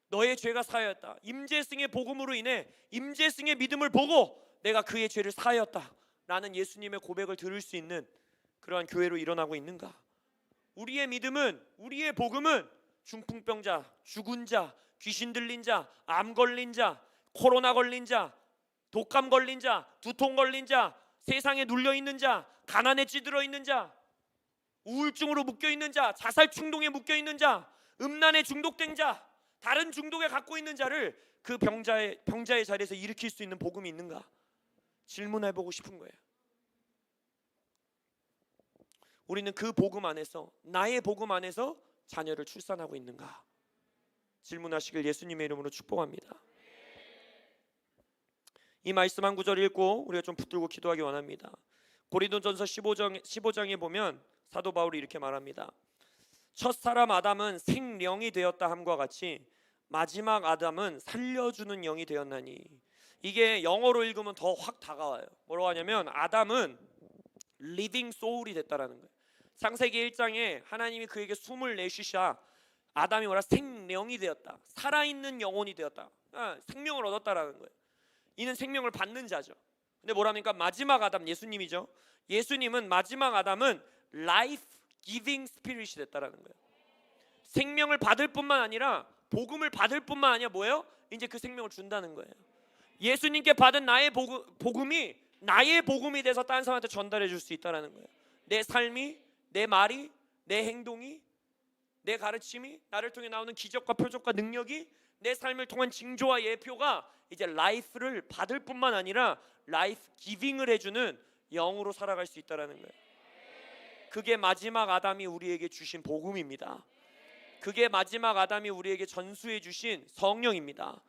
너의 죄가 사하였다. 임재승의 복음으로 인해 임재승의 믿음을 보고 내가 그의 죄를 사하였다 라는 예수님의 고백을 들을 수 있는 그러한 교회로 일어나고 있는가? 우리의 믿음은, 우리의 복음은 중풍병자, 죽은 자, 귀신 들린 자, 암 걸린 자, 코로나 걸린 자, 독감 걸린 자, 두통 걸린 자, 세상에 눌려 있는 자, 가난에 찌들어 있는 자, 우울증으로 묶여 있는 자, 자살 충동에 묶여 있는 자, 음란에 중독된 자, 다른 중독에 갖고 있는 자를 그 병자의 자리에서 일으킬 수 있는 복음이 있는가? 질문해보고 싶은 거예요. 우리는 그 복음 안에서, 나의 복음 안에서 자녀를 출산하고 있는가? 질문하시길 예수님의 이름으로 축복합니다. 이 말씀 한 구절 읽고 우리가 좀 붙들고 기도하기 원합니다. 고린도전서 15장에 보면 사도 바울이 이렇게 말합니다. 첫사람 아담은 생령이 되었다 함과 같이 마지막 아담은 살려주는 영이 되었나니. 이게 영어로 읽으면 더 확 다가와요. 뭐라고 하냐면 아담은 living soul이 됐다라는 거예요. 창세기 1장에 하나님이 그에게 숨을 내쉬사 아담이 뭐라 생명이 되었다. 살아있는 영혼이 되었다. 생명을 얻었다라는 거예요. 이는 생명을 받는 자죠. 근데 뭐랍니까? 마지막 아담 예수님이죠. 예수님은 마지막 아담은 life giving spirit이 됐다라는 거예요. 생명을 받을 뿐만 아니라 복음을 받을 뿐만 아니라 뭐예요? 이제 그 생명을 준다는 거예요. 예수님께 받은 나의 복음이 나의 복음이 돼서 다른 사람한테 전달해 줄 수 있다는 거예요. 내 삶이, 내 말이, 내 행동이, 내 가르침이, 나를 통해 나오는 기적과 표적과 능력이 내 삶을 통한 징조와 예표가 이제 라이프를 받을 뿐만 아니라 라이프 기빙을 해주는 영으로 살아갈 수 있다는 거예요. 그게 마지막 아담이 우리에게 주신 복음입니다. 그게 마지막 아담이 우리에게 전수해 주신 성령입니다.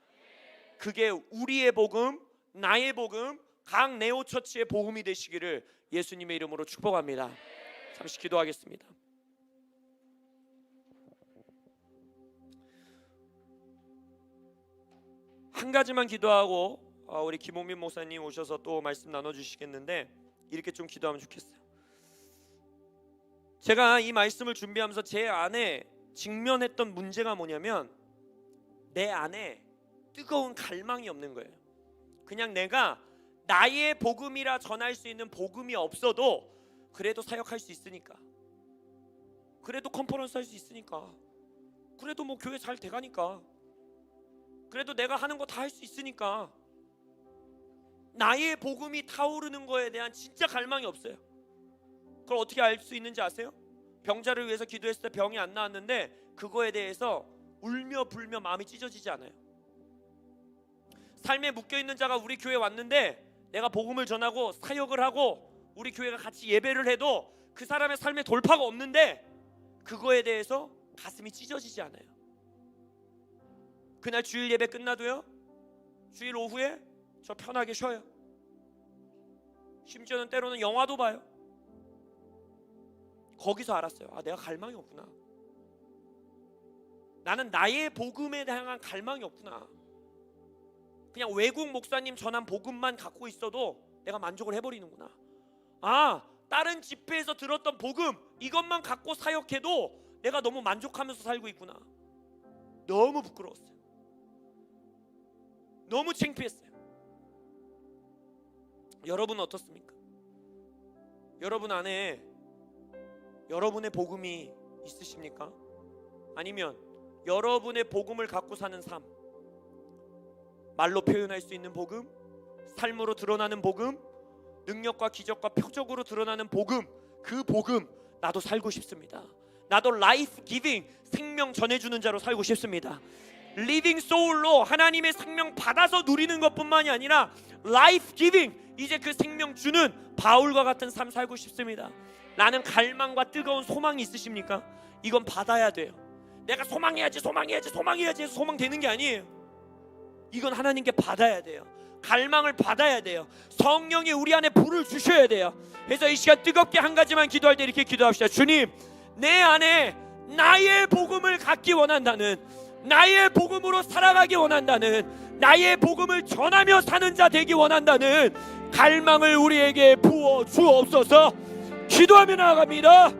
그게 우리의 복음, 나의 복음, 각 네오처치의 복음이 되시기를 예수님의 이름으로 축복합니다. 잠시 기도하겠습니다. 한 가지만 기도하고 우리 김홍민 목사님 오셔서 또 말씀 나눠주시겠는데 이렇게 좀 기도하면 좋겠어요. 제가 이 말씀을 준비하면서 제 안에 직면했던 문제가 뭐냐면 내 안에 뜨거운 갈망이 없는 거예요. 그냥 내가 나의 복음이라 전할 수 있는 복음이 없어도 그래도 사역할 수 있으니까, 그래도 컨퍼런스 할 수 있으니까, 그래도 뭐 교회 잘 돼가니까, 그래도 내가 하는 거 다 할 수 있으니까 나의 복음이 타오르는 거에 대한 진짜 갈망이 없어요. 그걸 어떻게 알 수 있는지 아세요? 병자를 위해서 기도했을 때 병이 안 나왔는데 그거에 대해서 울며 불며 마음이 찢어지지 않아요. 삶에 묶여있는 자가 우리 교회에 왔는데 내가 복음을 전하고 사역을 하고 우리 교회가 같이 예배를 해도 그 사람의 삶에 돌파가 없는데 그거에 대해서 가슴이 찢어지지 않아요. 그날 주일 예배 끝나도요, 주일 오후에 저 편하게 쉬어요. 심지어는 때로는 영화도 봐요. 거기서 알았어요. 내가 갈망이 없구나. 나는 나의 복음에 대한 갈망이 없구나. 그냥 외국 목사님 전한 복음만 갖고 있어도 내가 만족을 해버리는구나. 다른 집회에서 들었던 복음 이것만 갖고 사역해도 내가 너무 만족하면서 살고 있구나. 너무 부끄러웠어요. 너무 창피했어요. 여러분은 어떻습니까? 여러분 안에 여러분의 복음이 있으십니까? 아니면 여러분의 복음을 갖고 사는 삶, 말로 표현할 수 있는 복음, 삶으로 드러나는 복음, 능력과 기적과 표적으로 드러나는 복음, 그 복음 나도 살고 싶습니다. 나도 라이프 기빙, 생명 전해주는 자로 살고 싶습니다. 리빙 소울로 하나님의 생명 받아서 누리는 것뿐만이 아니라 라이프 기빙, 이제 그 생명 주는 바울과 같은 삶 살고 싶습니다. 나는 갈망과 뜨거운 소망이 있으십니까? 이건 받아야 돼요. 내가 소망해야지 해서 소망되는 게 아니에요. 이건 하나님께 받아야 돼요. 갈망을 받아야 돼요. 성령이 우리 안에 불을 주셔야 돼요. 그래서 이 시간 뜨겁게 한 가지만 기도할 때 이렇게 기도합시다. 주님, 내 안에 나의 복음을 갖기 원한다는, 나의 복음으로 살아가기 원한다는, 나의 복음을 전하며 사는 자 되기 원한다는 갈망을 우리에게 부어 주옵소서. 기도하며 나아갑니다.